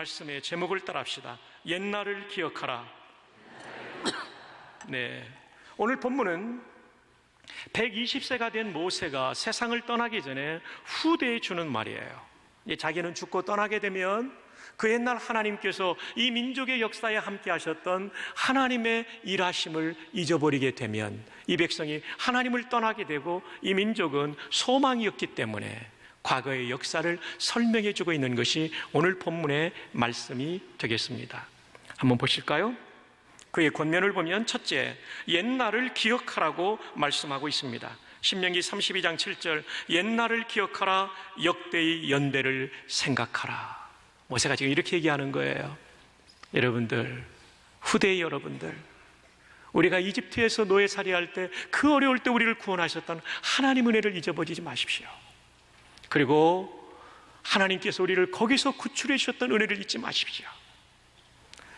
말씀의 제목을 따라합시다. 옛날을 기억하라. 네, 오늘 본문은 120세가 된 모세가 세상을 떠나기 전에 후대에 주는 말이에요. 자기는 죽고 떠나게 되면 그 옛날 하나님께서 이 민족의 역사에 함께 하셨던 하나님의 일하심을 잊어버리게 되면 이 백성이 하나님을 떠나게 되고 이 민족은 소망이 없기 때문에 과거의 역사를 설명해 주고 있는 것이 오늘 본문의 말씀이 되겠습니다. 한번 보실까요? 그의 권면을 보면 첫째, 옛날을 기억하라고 말씀하고 있습니다. 신명기 32장 7절, 옛날을 기억하라, 역대의 연대를 생각하라. 모세가 지금 이렇게 얘기하는 거예요. 여러분들, 후대의 여러분들, 우리가 이집트에서 노예살이할 때 그 어려울 때 우리를 구원하셨던 하나님 은혜를 잊어버리지 마십시오. 그리고 하나님께서 우리를 거기서 구출해 주셨던 은혜를 잊지 마십시오.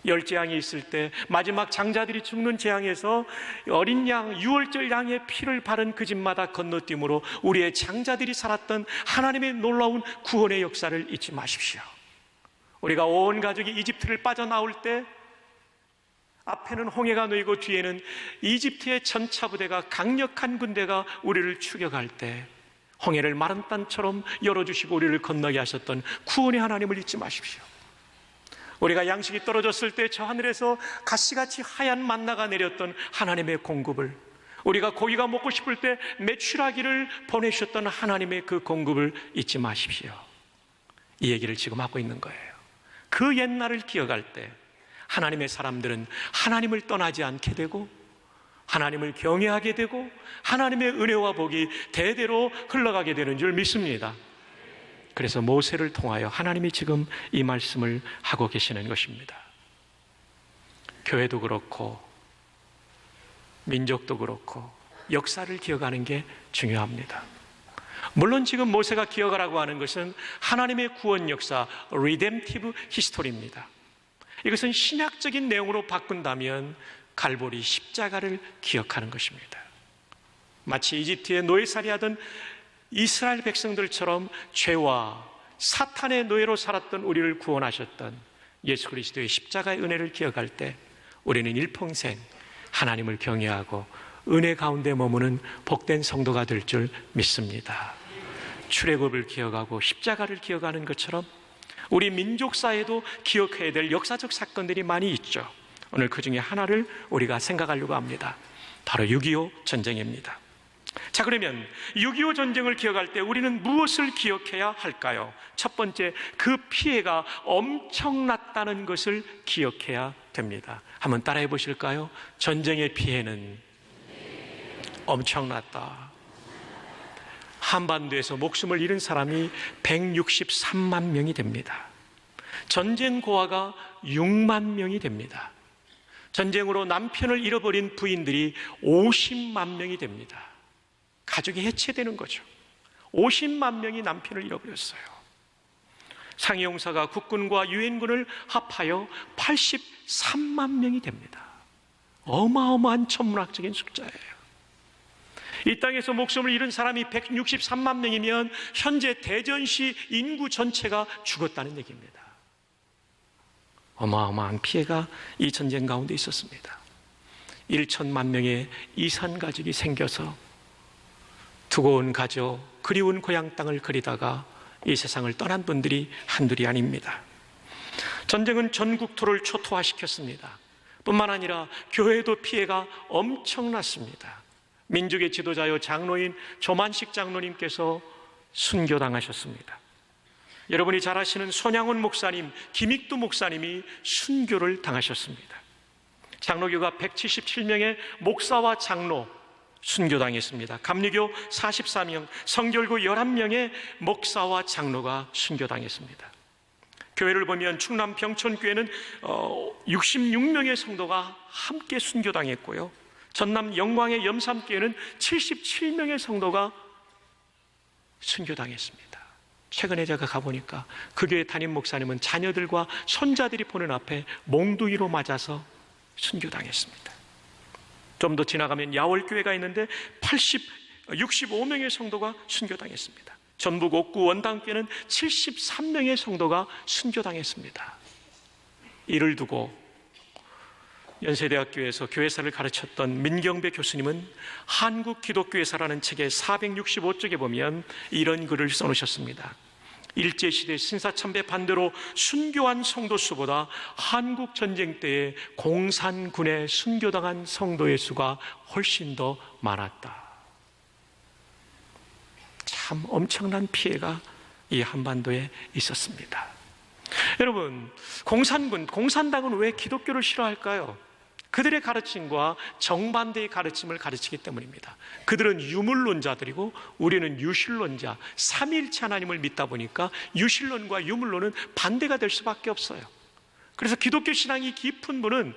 열재앙이 있을 때 마지막 장자들이 죽는 재앙에서 어린 양, 유월절 양의 피를 바른 그 집마다 건너뛰므로 우리의 장자들이 살았던 하나님의 놀라운 구원의 역사를 잊지 마십시오. 우리가 온 가족이 이집트를 빠져나올 때 앞에는 홍해가 놓이고 뒤에는 이집트의 전차부대가, 강력한 군대가 우리를 추격할 때 홍해를 마른 땅처럼 열어주시고 우리를 건너게 하셨던 구원의 하나님을 잊지 마십시오. 우리가 양식이 떨어졌을 때 저 하늘에서 가시같이 하얀 만나가 내렸던 하나님의 공급을, 우리가 고기가 먹고 싶을 때 메추라기를 보내주셨던 하나님의 그 공급을 잊지 마십시오. 이 얘기를 지금 하고 있는 거예요. 그 옛날을 기억할 때 하나님의 사람들은 하나님을 떠나지 않게 되고 하나님을 경외하게 되고 하나님의 은혜와 복이 대대로 흘러가게 되는 줄 믿습니다. 그래서 모세를 통하여 하나님이 지금 이 말씀을 하고 계시는 것입니다. 교회도 그렇고 민족도 그렇고 역사를 기억하는 게 중요합니다. 물론 지금 모세가 기억하라고 하는 것은 하나님의 구원 역사, 리뎀티브 히스토리입니다. 이것은 신약적인 내용으로 바꾼다면 갈보리 십자가를 기억하는 것입니다. 마치 이집트의 노예살이하던 이스라엘 백성들처럼 죄와 사탄의 노예로 살았던 우리를 구원하셨던 예수 그리스도의 십자가의 은혜를 기억할 때 우리는 일평생 하나님을 경외하고 은혜 가운데 머무는 복된 성도가 될 줄 믿습니다. 출애굽을 기억하고 십자가를 기억하는 것처럼 우리 민족사에도 기억해야 될 역사적 사건들이 많이 있죠. 오늘 그 중에 하나를 우리가 생각하려고 합니다. 바로 6.25 전쟁입니다. 자, 그러면 6.25 전쟁을 기억할 때 우리는 무엇을 기억해야 할까요? 첫 번째, 그 피해가 엄청났다는 것을 기억해야 됩니다. 한번 따라해 보실까요? 전쟁의 피해는 엄청났다. 한반도에서 목숨을 잃은 사람이 163만 명이 됩니다. 전쟁 고아가 6만 명이 됩니다. 전쟁으로 남편을 잃어버린 부인들이 50만 명이 됩니다. 가족이 해체되는 거죠. 50만 명이 남편을 잃어버렸어요. 상해용사가 국군과 유엔군을 합하여 83만 명이 됩니다. 어마어마한 천문학적인 숫자예요. 이 땅에서 목숨을 잃은 사람이 163만 명이면 현재 대전시 인구 전체가 죽었다는 얘기입니다. 어마어마한 피해가 이 전쟁 가운데 있었습니다. 1천만 명의 이산 가족이 생겨서 두고 온 가족, 그리운 고향 땅을 그리다가 이 세상을 떠난 분들이 한둘이 아닙니다. 전쟁은 전국토를 초토화시켰습니다. 뿐만 아니라 교회도 피해가 엄청났습니다. 민족의 지도자요 장로인 조만식 장로님께서 순교당하셨습니다. 여러분이 잘 아시는 손양훈 목사님, 김익두 목사님이 순교를 당하셨습니다. 장로교가 177명의 목사와 장로 순교당했습니다. 감리교 44명, 성결교 11명의 목사와 장로가 순교당했습니다. 교회를 보면 충남 병천교회는 66명의 성도가 함께 순교당했고요. 전남 영광의 염산교회는 77명의 성도가 순교당했습니다. 최근에 제가 가보니까 그 교회 담임 목사님은 자녀들과 손자들이 보는 앞에 몽둥이로 맞아서 순교당했습니다. 좀 더 지나가면 야월교회가 있는데 65명의 성도가 순교당했습니다. 전북 옥구 원당교회는 73명의 성도가 순교당했습니다. 이를 두고 연세대학교에서 교회사를 가르쳤던 민경배 교수님은 한국 기독교회사라는 책의 465쪽에 보면 이런 글을 써놓으셨습니다. 일제시대 신사참배 반대로 순교한 성도 수보다 한국 전쟁 때에 공산군에 순교당한 성도의 수가 훨씬 더 많았다. 참 엄청난 피해가 이 한반도에 있었습니다. 여러분, 공산당은 왜 기독교를 싫어할까요? 그들의 가르침과 정반대의 가르침을 가르치기 때문입니다. 그들은 유물론자들이고 우리는 유실론자, 삼위일체 하나님을 믿다 보니까 유실론과 유물론은 반대가 될 수밖에 없어요. 그래서 기독교 신앙이 깊은 분은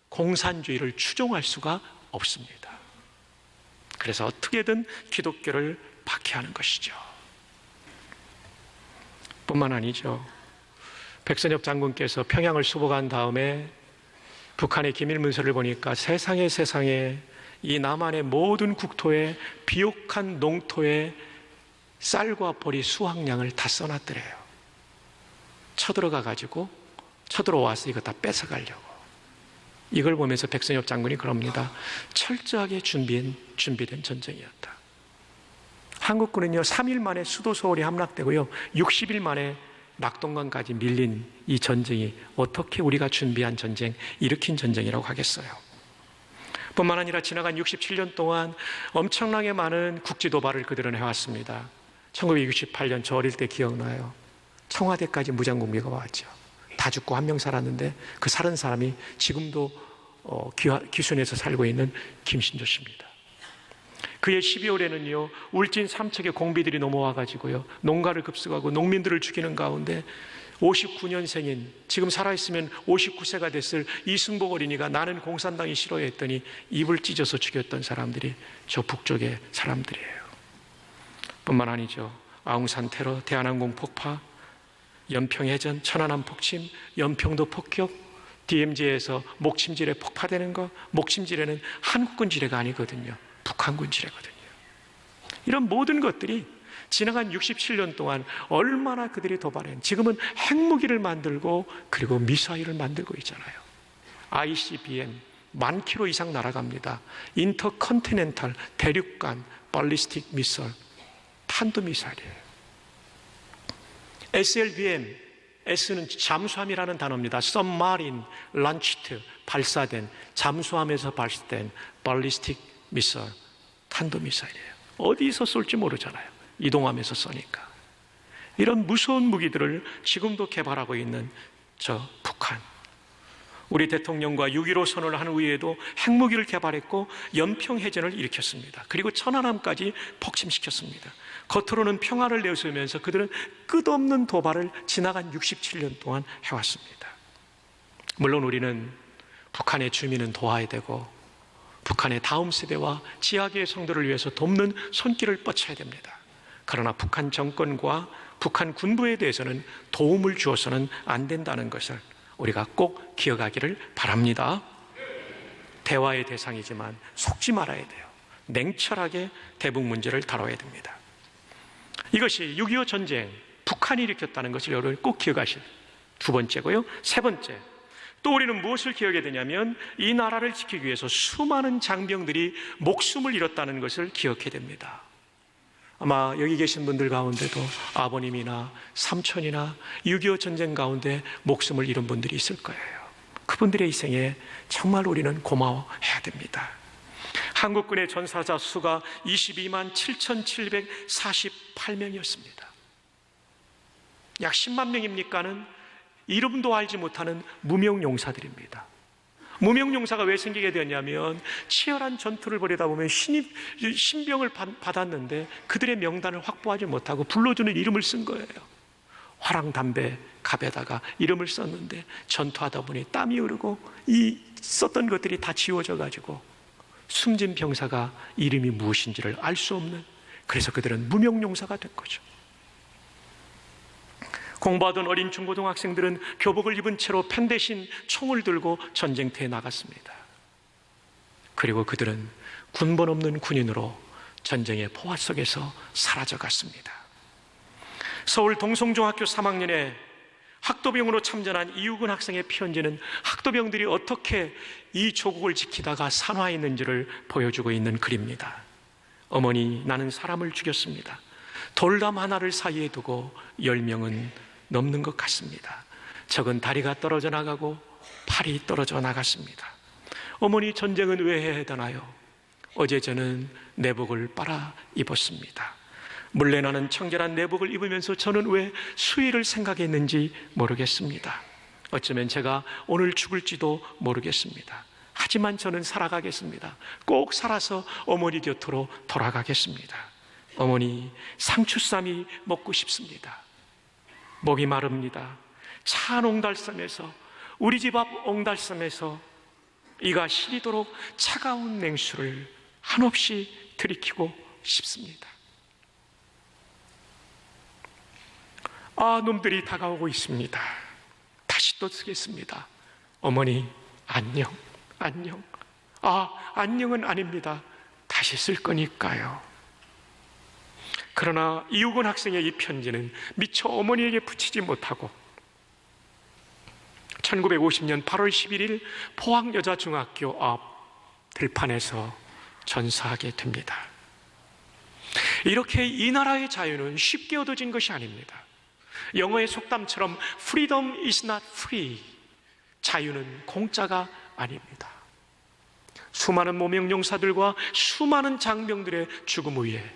공산주의를 추종할 수가 없습니다. 그래서 어떻게든 기독교를 박해하는 것이죠. 뿐만 아니죠. 백선엽 장군께서 평양을 수복한 다음에 북한의 기밀문서를 보니까 세상에 이 남한의 모든 국토에 비옥한 농토에 쌀과 보리 수확량을 다 써놨더래요. 쳐들어와서 이거 다 뺏어가려고. 이걸 보면서 백선엽 장군이 그럽니다. 철저하게 준비된 전쟁이었다. 한국군은요 3일 만에 수도 서울이 함락되고요 60일 만에 낙동강까지 밀린 이 전쟁이 어떻게 우리가 준비한 전쟁, 일으킨 전쟁이라고 하겠어요. 뿐만 아니라 지나간 67년 동안 엄청나게 많은 국지 도발을 그들은 해왔습니다. 1968년 저 어릴 때 기억나요. 청와대까지 무장공비가 왔죠. 다 죽고 한 명 살았는데 그 살은 사람이 지금도 기순에서 살고 있는 김신조 씨입니다. 그해 12월에는요 울진 삼척에 공비들이 넘어와가지고요 농가를 급습하고 농민들을 죽이는 가운데 59년생인 지금 살아있으면 59세가 됐을 이승복 어린이가 나는 공산당이 싫어했더니 입을 찢어서 죽였던 사람들이 저 북쪽의 사람들이에요. 뿐만 아니죠. 아웅산 테러, 대한항공 폭파, 연평해전, 천안함 폭침, 연평도 폭격, DMZ에서 목침지뢰 폭파되는 거. 목침지뢰는 한국군 지뢰가 아니거든요. 북한군 지뢰거든요. 이런 모든 것들이 지나간 67년 동안 얼마나 그들이 도발했는지. 지금은 핵무기를 만들고 그리고 미사일을 만들고 있잖아요. ICBM 10,000km 이상 날아갑니다. 인터컨티넨탈 대륙간 발리스틱 미사일, 탄도미사일이에요. SLBM, S는 잠수함이라는 단어입니다. Submarine Launched, 발사된, 잠수함에서 발사된 발리스틱 미사일, 탄도미사일이에요. 어디서 쏠지 모르잖아요. 이동하면서 쏘니까. 이런 무서운 무기들을 지금도 개발하고 있는 저 북한. 우리 대통령과 6.15 선언을 한 후에도 핵무기를 개발했고 연평해전을 일으켰습니다. 그리고 천안함까지 폭침시켰습니다. 겉으로는 평화를 내세우면서 그들은 끝없는 도발을 지나간 67년 동안 해왔습니다. 물론 우리는 북한의 주민은 도와야 되고 북한의 다음 세대와 지하계의 성도를 위해서 돕는 손길을 뻗쳐야 됩니다. 그러나 북한 정권과 북한 군부에 대해서는 도움을 주어서는 안 된다는 것을 우리가 꼭 기억하기를 바랍니다. 대화의 대상이지만 속지 말아야 돼요. 냉철하게 대북 문제를 다뤄야 됩니다. 이것이 6.25 전쟁, 북한이 일으켰다는 것을 여러분 꼭 기억하실 두 번째고요. 세 번째, 또 우리는 무엇을 기억해야 되냐면 이 나라를 지키기 위해서 수많은 장병들이 목숨을 잃었다는 것을 기억해야 됩니다. 아마 여기 계신 분들 가운데도 아버님이나 삼촌이나 6.25 전쟁 가운데 목숨을 잃은 분들이 있을 거예요. 그분들의 희생에 정말 우리는 고마워해야 됩니다. 한국군의 전사자 수가 22만 7,748명이었습니다. 약 10만 명입니까는 이름도 알지 못하는 무명용사들입니다. 무명용사가 왜 생기게 되었냐면 치열한 전투를 벌이다 보면 신병을 받았는데 그들의 명단을 확보하지 못하고 불러주는 이름을 쓴 거예요. 화랑담배 갑에다가 이름을 썼는데 전투하다 보니 땀이 흐르고 이 썼던 것들이 다 지워져 가지고 숨진 병사가 이름이 무엇인지를 알 수 없는, 그래서 그들은 무명용사가 된 거죠. 공부하던 어린 중고등학생들은 교복을 입은 채로 펜 대신 총을 들고 전쟁터에 나갔습니다. 그리고 그들은 군번 없는 군인으로 전쟁의 포화 속에서 사라져갔습니다. 서울 동성중학교 3학년에 학도병으로 참전한 이우근 학생의 편지는 학도병들이 어떻게 이 조국을 지키다가 산화했는지를 보여주고 있는 글입니다. 어머니, 나는 사람을 죽였습니다. 돌담 하나를 사이에 두고 10명은 넘는 것 같습니다. 적은 다리가 떨어져 나가고 팔이 떨어져 나갔습니다. 어머니, 전쟁은 왜 해야 되나요? 어제 저는 내복을 빨아 입었습니다. 물레나는 청결한 내복을 입으면서 저는 왜 수의를 생각했는지 모르겠습니다. 어쩌면 제가 오늘 죽을지도 모르겠습니다. 하지만 저는 살아가겠습니다. 꼭 살아서 어머니 곁으로 돌아가겠습니다. 어머니, 상추쌈이 먹고 싶습니다. 목이 마릅니다. 찬 옹달섬에서, 우리 집 앞 옹달섬에서 이가 시리도록 차가운 냉수를 한없이 들이키고 싶습니다. 놈들이 다가오고 있습니다. 다시 또 쓰겠습니다. 어머니, 안녕, 안녕. 안녕은 아닙니다. 다시 쓸 거니까요. 그러나 이우근 학생의 이 편지는 미처 어머니에게 붙이지 못하고 1950년 8월 11일 포항여자중학교 앞 들판에서 전사하게 됩니다. 이렇게 이 나라의 자유는 쉽게 얻어진 것이 아닙니다. 영어의 속담처럼 Freedom is not free. 자유는 공짜가 아닙니다. 수많은 모명용사들과 수많은 장병들의 죽음 후에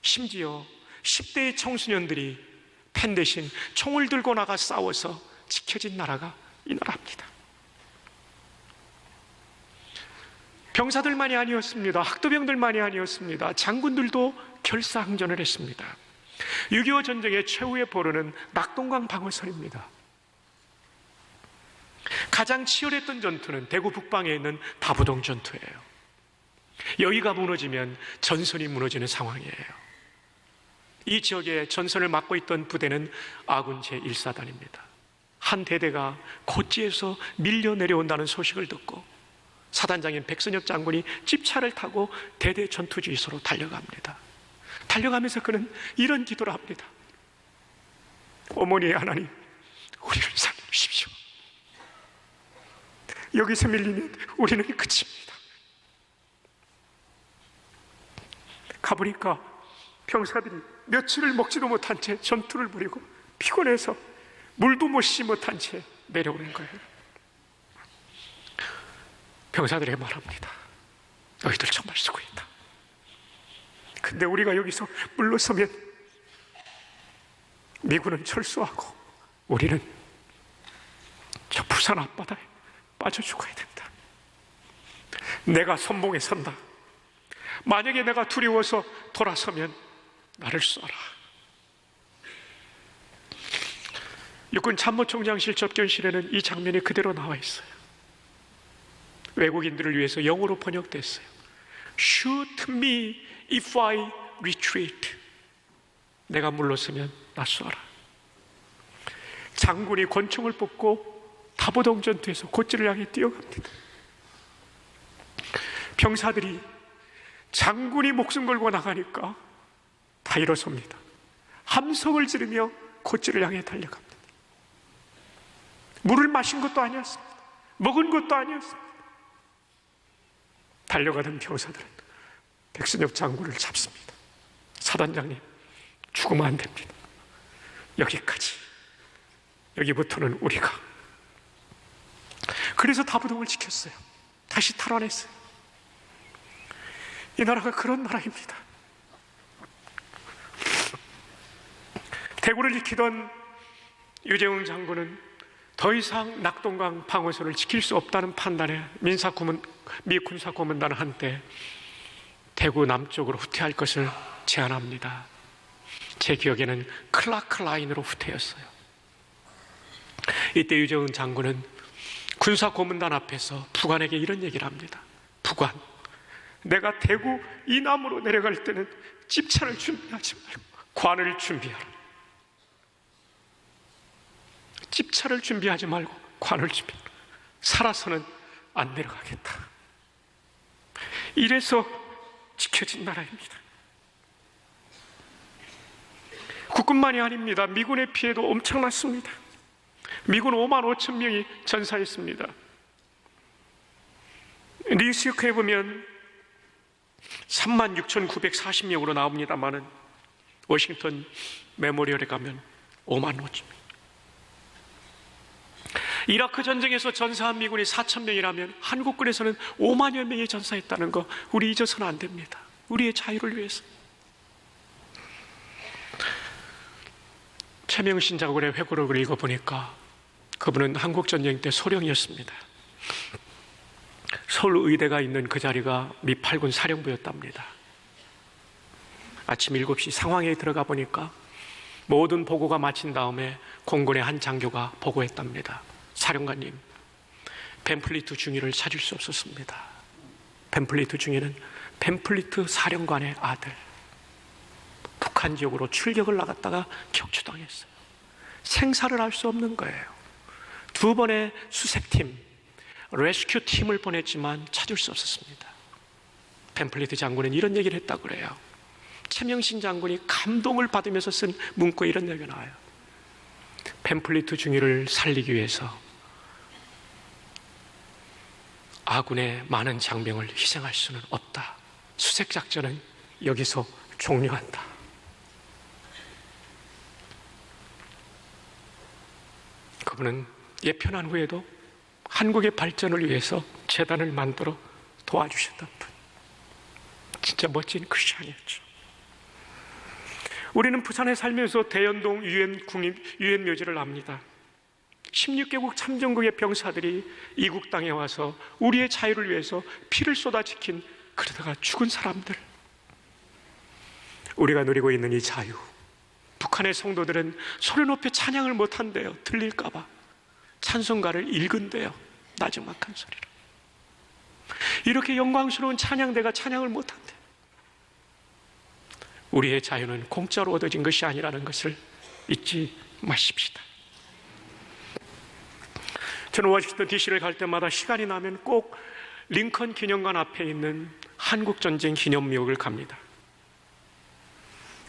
심지어 10대의 청소년들이 펜 대신 총을 들고 나가 싸워서 지켜진 나라가 이 나라입니다. 병사들만이 아니었습니다. 학도병들만이 아니었습니다. 장군들도 결사항전을 했습니다. 6.25 전쟁의 최후의 보루는 낙동강 방어선입니다. 가장 치열했던 전투는 대구 북방에 있는 다부동 전투예요. 여기가 무너지면 전선이 무너지는 상황이에요. 이 지역에 전선을 맡고 있던 부대는 아군 제1사단입니다. 한 대대가 고지에서 밀려 내려온다는 소식을 듣고 사단장인 백선엽 장군이 집차를 타고 대대 전투지휘소로 달려갑니다. 달려가면서 그는 이런 기도를 합니다. 어머니의 하나님, 우리를 살려주십시오. 여기서 밀리면 우리는 끝입니다. 가보니까 병사들이 며칠을 먹지도 못한 채 전투를 벌이고 피곤해서 물도 마시지 못한 채 내려오는 거예요. 병사들에게 말합니다. 너희들 정말 수고했다. 근데 우리가 여기서 물러서면 미군은 철수하고 우리는 저 부산 앞바다에 빠져 죽어야 된다. 내가 선봉에 선다. 만약에 내가 두려워서 돌아서면 나를 쏴라. 육군 참모총장실 접견실에는 이 장면이 그대로 나와 있어요. 외국인들을 위해서 영어로 번역됐어요. Shoot me if I retreat. 내가 물러서면 나 쏴라. 장군이 권총을 뽑고 다부동 전투에서 고지를 향해 뛰어갑니다. 병사들이 장군이 목숨 걸고 나가니까 다 일어섭니다. 함성을 지르며 고지를 향해 달려갑니다. 물을 마신 것도 아니었습니다. 먹은 것도 아니었습니다. 달려가던 병사들은 백선엽 장군을 잡습니다. 사단장님, 죽으면 안 됩니다. 여기까지. 여기부터는 우리가. 그래서 다부동을 지켰어요. 다시 탈환했어요. 이 나라가 그런 나라입니다. 대구를 지키던 유재웅 장군은 더 이상 낙동강 방어선을 지킬 수 없다는 판단에 미 군사고문단은 한때 대구 남쪽으로 후퇴할 것을 제안합니다. 제 기억에는 클라크 라인으로 후퇴였어요. 이때 유재웅 장군은 군사고문단 앞에서 부관에게 이런 얘기를 합니다. 부관, 내가 대구 이남으로 내려갈 때는 집차를 준비하지 말고 관을 준비하라. 집차를 준비하지 말고 관을 준비하라. 살아서는 안 내려가겠다. 이래서 지켜진 나라입니다. 국군만이 아닙니다. 미군의 피해도 엄청났습니다. 미군 5만 5천 명이 전사했습니다. 뉴스웨크에 보면 36,940명으로 나옵니다만은 워싱턴 메모리얼에 가면 5만 5천 명. 이라크 전쟁에서 전사한 미군이 4천 명이라면 한국군에서는 5만여 명이 전사했다는 거 우리 잊어서는 안 됩니다. 우리의 자유를 위해서. 최명신 장군의 회고록을 읽어보니까 그분은 한국전쟁 때 소령이었습니다. 서울의대가 있는 그 자리가 미 8군 사령부였답니다. 아침 7시 상황에 들어가 보니까 모든 보고가 마친 다음에 공군의 한 장교가 보고했답니다. 사령관님, 벤플리트 중위를 찾을 수 없었습니다. 벤플리트 중위는 벤플리트 사령관의 아들. 북한 지역으로 출격을 나갔다가 격추당했어요. 생사를 알 수 없는 거예요. 2번의 수색팀, 레스큐 팀을 보냈지만 찾을 수 없었습니다. 벤플리트 장군은 이런 얘기를 했다고 그래요. 최명신 장군이 감동을 받으면서 쓴 문구에 이런 얘기가 나와요. 벤플리트 중위를 살리기 위해서 아군의 많은 장병을 희생할 수는 없다. 수색작전은 여기서 종료한다. 그분은 예편한 후에도 한국의 발전을 위해서 재단을 만들어 도와주셨던 분. 진짜 멋진 크리스찬이었죠. 우리는 부산에 살면서 대연동 유엔 묘지를 압니다. 16개국 참전국의 병사들이 이국 땅에 와서 우리의 자유를 위해서 피를 쏟아 지킨, 그러다가 죽은 사람들. 우리가 누리고 있는 이 자유, 북한의 성도들은 소리 높여 찬양을 못한대요. 들릴까봐 찬송가를 읽은대요. 나지막한 소리로. 이렇게 영광스러운 찬양대가 찬양을 못한대요. 우리의 자유는 공짜로 얻어진 것이 아니라는 것을 잊지 마십시다. 저는 워싱턴 DC를 갈 때마다 시간이 나면 꼭 링컨 기념관 앞에 있는 한국전쟁 기념묘역을 갑니다.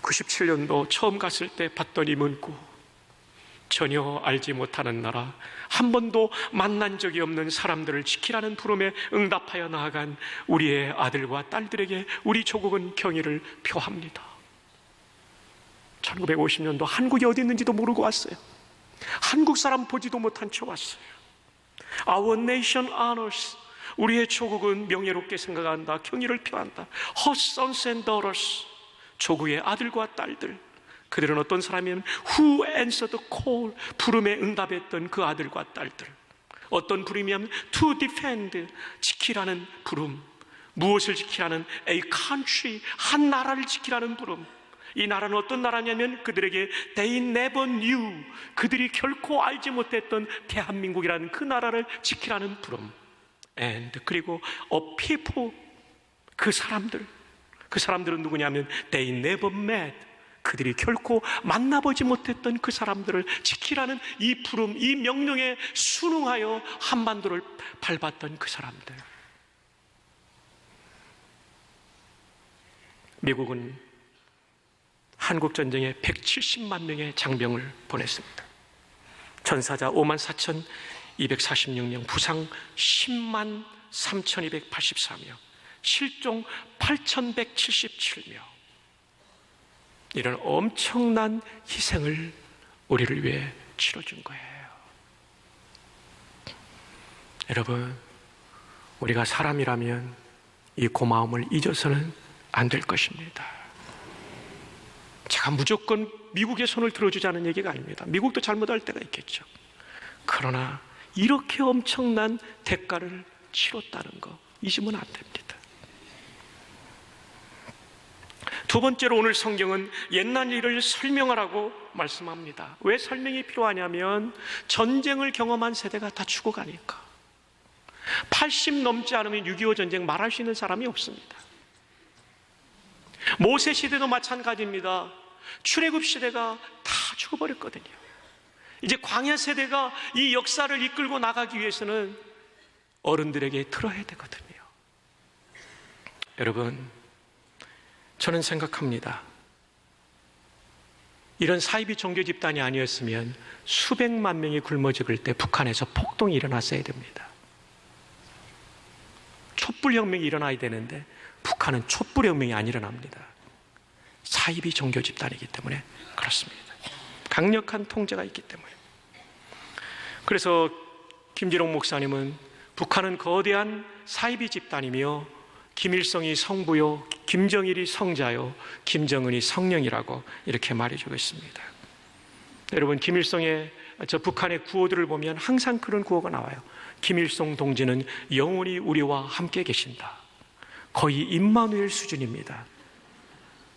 97년도 처음 갔을 때 봤던 이 문구, 전혀 알지 못하는 나라, 한 번도 만난 적이 없는 사람들을 지키라는 부름에 응답하여 나아간 우리의 아들과 딸들에게 우리 조국은 경의를 표합니다. 1950년도 한국이 어디 있는지도 모르고 왔어요. 한국 사람 보지도 못한 채 왔어요. Our nation honors, 우리의 조국은 명예롭게 생각한다. 경의를 표한다. Her sons and daughters, 조국의 아들과 딸들. 그들은 어떤 사람이면 Who answered the call, 부름에 응답했던 그 아들과 딸들. 어떤 부름이면 To defend, 지키라는 부름. 무엇을 지키라는 A country, 한 나라를 지키라는 부름. 이 나라는 어떤 나라냐면 그들에게 They never knew, 그들이 결코 알지 못했던 대한민국이라는 그 나라를 지키라는 부름. And 그리고 A people, 그 사람들은 누구냐면 They never met, 그들이 결코 만나보지 못했던 그 사람들을 지키라는 이 부름, 이 명령에 순응하여 한반도를 밟았던 그 사람들. 미국은 한국전쟁에 170만 명의 장병을 보냈습니다. 전사자 54,246명, 부상 10만 3,284명, 실종 8,177명. 이런 엄청난 희생을 우리를 위해 치러준 거예요. 여러분, 우리가 사람이라면 이 고마움을 잊어서는 안 될 것입니다. 제가 무조건 미국의 손을 들어주자는 얘기가 아닙니다. 미국도 잘못할 때가 있겠죠. 그러나 이렇게 엄청난 대가를 치렀다는 거 잊으면 안 됩니다. 두 번째로 오늘 성경은 옛날 일을 설명하라고 말씀합니다. 왜 설명이 필요하냐면 전쟁을 경험한 세대가 다 죽어가니까. 80 넘지 않으면 6.25 전쟁 말할 수 있는 사람이 없습니다. 모세 시대도 마찬가지입니다. 출애굽 시대가 다 죽어버렸거든요. 이제 광야 세대가 이 역사를 이끌고 나가기 위해서는 어른들에게 들어야 되거든요. 여러분, 저는 생각합니다. 이런 사이비 종교 집단이 아니었으면 수백만 명이 굶어 죽을 때 북한에서 폭동이 일어났어야 됩니다. 촛불혁명이 일어나야 되는데 북한은 촛불혁명이 안 일어납니다. 사이비 종교 집단이기 때문에 그렇습니다. 강력한 통제가 있기 때문에. 그래서 김진홍 목사님은 북한은 거대한 사이비 집단이며 김일성이 성부요, 김정일이 성자요, 김정은이 성령이라고 이렇게 말해주고 있습니다. 여러분, 김일성의 북한의 구호들을 보면 항상 그런 구호가 나와요. 김일성 동지는 영원히 우리와 함께 계신다. 거의 임마누엘 수준입니다.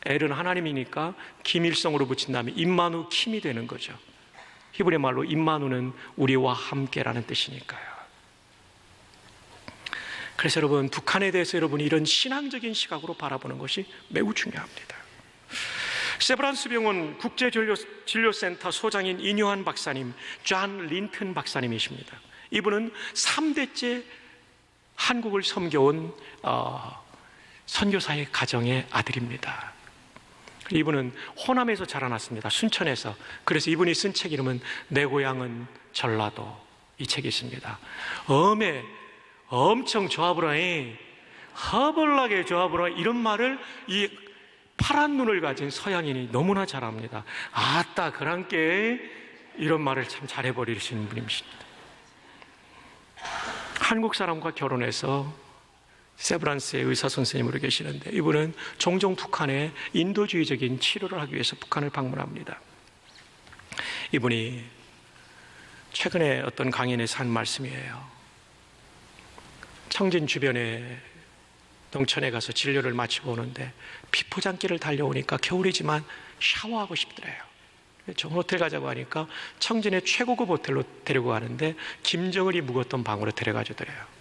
엘은 하나님이니까 김일성으로 붙인다면 임마누 킴이 되는 거죠. 히브리 말로 임마누는 우리와 함께라는 뜻이니까요. 그래서 여러분, 북한에 대해서 여러분이 이런 신앙적인 시각으로 바라보는 것이 매우 중요합니다. 세브란스 병원 국제진료센터 소장인 이뇨한 박사님, 존 린튼 박사님이십니다. 이분은 3대째 한국을 섬겨온 선교사의 가정의 아들입니다. 이분은 호남에서 자라났습니다. 순천에서. 그래서 이분이 쓴 책 이름은 내 고향은 전라도, 이 책이 있습니다. 엄청 조합으라이, 허벌나게 조합으라, 이런 말을 이 파란 눈을 가진 서양인이 너무나 잘합니다. 아따 그랑께, 이런 말을 참 잘해버리시는 분이십니다. 한국 사람과 결혼해서 세브란스의 의사 선생님으로 계시는데, 이분은 종종 북한에 인도주의적인 치료를 하기 위해서 북한을 방문합니다. 이분이 최근에 어떤 강연에서 한 말씀이에요. 청진 주변에 농촌에 가서 진료를 마치고 오는데 비포장길을 달려오니까 겨울이지만 샤워하고 싶더래요. 좋은 호텔 가자고 하니까 청진의 최고급 호텔로 데리고 가는데 김정일이 묵었던 방으로 데려가주더래요.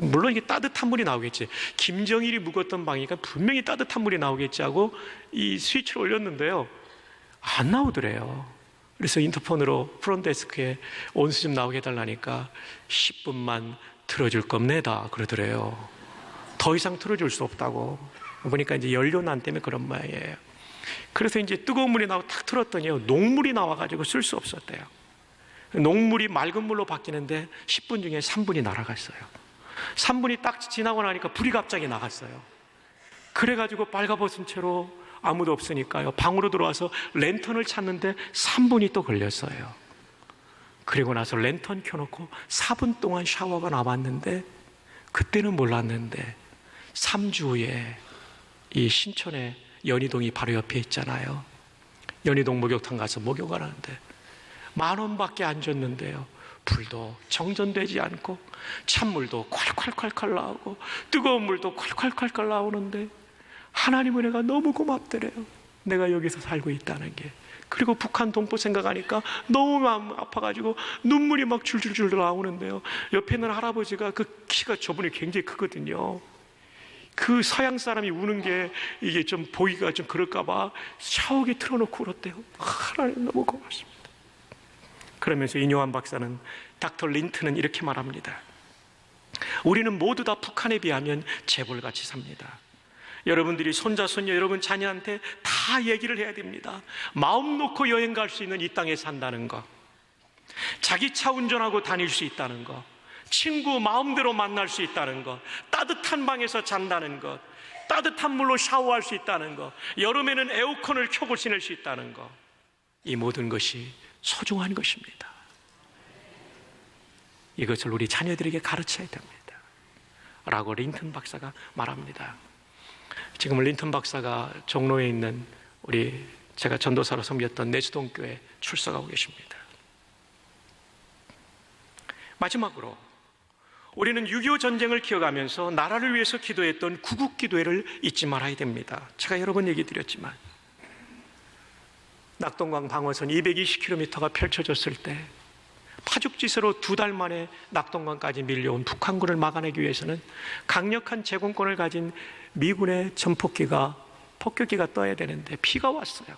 물론 이게 따뜻한 물이 나오겠지, 김정일이 묵었던 방이니까 분명히 따뜻한 물이 나오겠지 하고 이 스위치를 올렸는데요, 안 나오더래요. 그래서 인터폰으로 프론트데스크에 온수 좀 나오게 해달라니까 10분만 틀어줄 겁니다 그러더래요. 더 이상 틀어줄 수 없다고. 보니까 이제 연료난 때문에 그런 모양이에요. 그래서 이제 뜨거운 물이 나오고 탁 틀었더니요, 녹물이 나와가지고 쓸 수 없었대요. 녹물이 맑은 물로 바뀌는데 10분 중에 3분이 날아갔어요. 3분이 딱 지나고 나니까 불이 갑자기 나갔어요. 그래가지고 빨가벗은 채로 아무도 없으니까요, 방으로 들어와서 랜턴을 찾는데 3분이 또 걸렸어요. 그리고 나서 랜턴 켜놓고 4분 동안 샤워가 남았는데, 그때는 몰랐는데 3주 후에 이 신촌에 연희동이 바로 옆에 있잖아요. 연희동 목욕탕 가서 목욕을 하는데 10,000원밖에 안 줬는데요, 불도 정전되지 않고 찬물도 콸콸콸콸 나오고 뜨거운 물도 콸콸콸콸 나오는데 하나님 은혜가 너무 고맙더래요. 내가 여기서 살고 있다는 게. 그리고 북한 동포 생각하니까 너무 마음 아파가지고 눈물이 막 줄줄줄 나오는데요, 옆에 있는 할아버지가, 그 키가 저분이 굉장히 크거든요. 그 서양 사람이 우는 게 이게 좀 보기가 좀 그럴까봐 샤워기 틀어놓고 울었대요. 하나님 너무 고맙습니다. 그러면서 이뇨한 박사는, 닥터 린트는 이렇게 말합니다. 우리는 모두 다 북한에 비하면 재벌같이 삽니다. 여러분들이 손자, 손녀, 여러분 자녀한테 다 얘기를 해야 됩니다. 마음 놓고 여행 갈 수 있는 이 땅에 산다는 것, 자기 차 운전하고 다닐 수 있다는 것, 친구 마음대로 만날 수 있다는 것, 따뜻한 방에서 잔다는 것, 따뜻한 물로 샤워할 수 있다는 것, 여름에는 에어컨을 켜고 지낼 수 있다는 것, 이 모든 것이 소중한 것입니다. 이것을 우리 자녀들에게 가르쳐야 됩니다 라고 린턴 박사가 말합니다. 지금 린턴 박사가 종로에 있는 제가 전도사로 섬겼던 내수동교회 출석하고 계십니다. 마지막으로 우리는 6.25 전쟁을 기억하면서 나라를 위해서 기도했던 구국기도회를 잊지 말아야 됩니다. 제가 여러 번 얘기 드렸지만 낙동강 방어선 220km가 펼쳐졌을 때 파죽지세로 2달 만에 낙동강까지 밀려온 북한군을 막아내기 위해서는 강력한 제공권을 가진 미군의 폭격기가 떠야 되는데 비가 왔어요.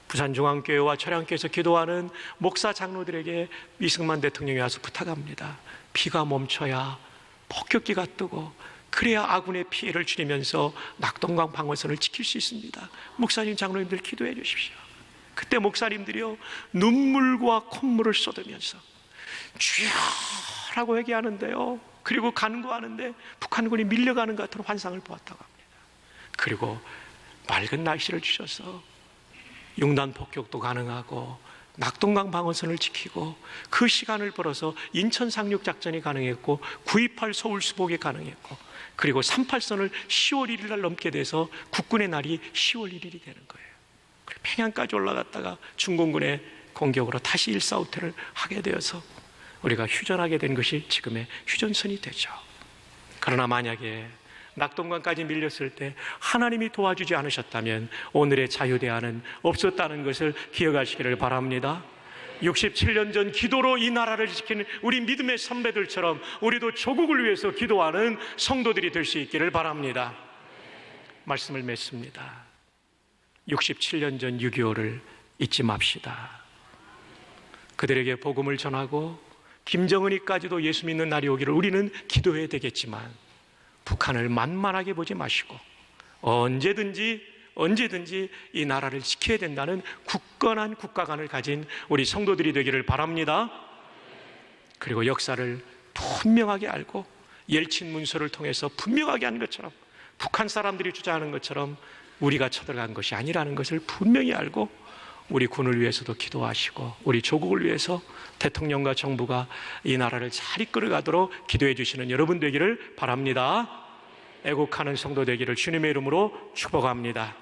부산중앙교회와 철양교회에서 기도하는 목사 장로들에게 이승만 대통령이 와서 부탁합니다. 비가 멈춰야 폭격기가 뜨고 그래야 아군의 피해를 줄이면서 낙동강 방어선을 지킬 수 있습니다. 목사님, 장로님들 기도해 주십시오. 그때 목사님들이요 눈물과 콧물을 쏟으면서 주여라고 회개하는데요, 그리고 간구하는데 북한군이 밀려가는 것 같은 환상을 보았다고 합니다. 그리고 맑은 날씨를 주셔서 융단 폭격도 가능하고 낙동강 방어선을 지키고 그 시간을 벌어서 인천 상륙 작전이 가능했고 9.28 서울 수복이 가능했고, 그리고 38선을 10월 1일 날 넘게 돼서 국군의 날이 10월 1일이 되는 거예요. 그리고 평양까지 올라갔다가 중공군의 공격으로 다시 일사후퇴를 하게 되어서 우리가 휴전하게 된 것이 지금의 휴전선이 되죠. 그러나 만약에 낙동강까지 밀렸을 때 하나님이 도와주지 않으셨다면 오늘의 자유대안은 없었다는 것을 기억하시기를 바랍니다. 67년 전 기도로 이 나라를 지키는 우리 믿음의 선배들처럼 우리도 조국을 위해서 기도하는 성도들이 될 수 있기를 바랍니다. 말씀을 맺습니다. 67년 전 6.25를 잊지 맙시다. 그들에게 복음을 전하고 김정은이까지도 예수 믿는 날이 오기를 우리는 기도해야 되겠지만 북한을 만만하게 보지 마시고 언제든지 이 나라를 지켜야 된다는 굳건한 국가관을 가진 우리 성도들이 되기를 바랍니다. 그리고 역사를 분명하게 알고 옐친 문서를 통해서 분명하게 한 것처럼 북한 사람들이 주장하는 것처럼 우리가 쳐들어간 것이 아니라는 것을 분명히 알고 우리 군을 위해서도 기도하시고 우리 조국을 위해서 대통령과 정부가 이 나라를 잘 이끌어가도록 기도해 주시는 여러분 되기를 바랍니다. 애국하는 성도 되기를 주님의 이름으로 축복합니다.